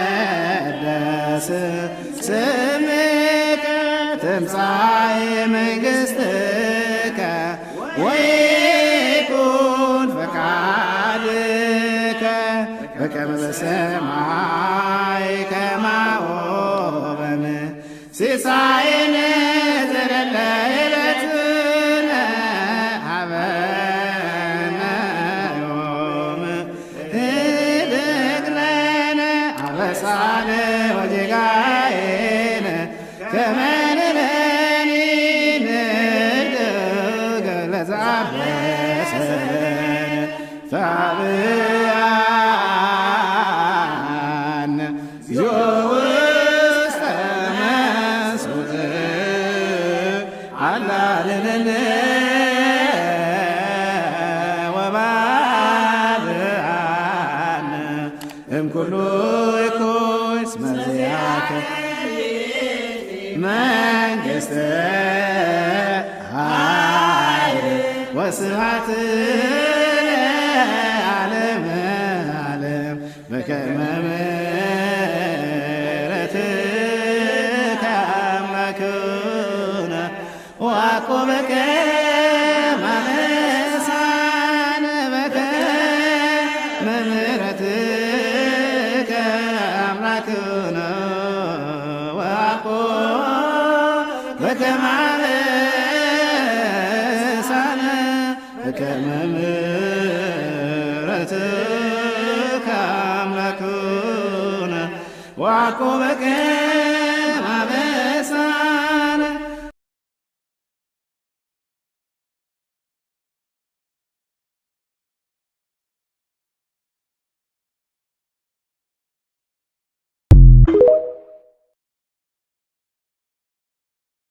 ይትቀደስ ስምከ ትምጻእ መንግሥትከ ወይኩን ፈቃድከ በከመ በሰማይ ከማሁ በምድር ሲሳየነ ዘለለ ዕለትነ ሀበነ ዮም ህድግ ለነ አበሳነ ወጌጋየነ ከመ ንሕነኒ ንህድግ ለዘአበሰነ ታብአነ ውስተ መንሱት አላልነ ወባልዓነ እምኩሉ ይኩን መዚአከ መንግሥተ ኃይል ወስብሐት ለዓለመ ዓለም በከመ ምሕረትከ አምላክነ ወአኮ በከመ አበሳነ በከመ ምሕረትከ አምላክነ ወአኮ በከመ አበሳነ በከመ ምሕረትከ አምላክነ ወአኮ በከመ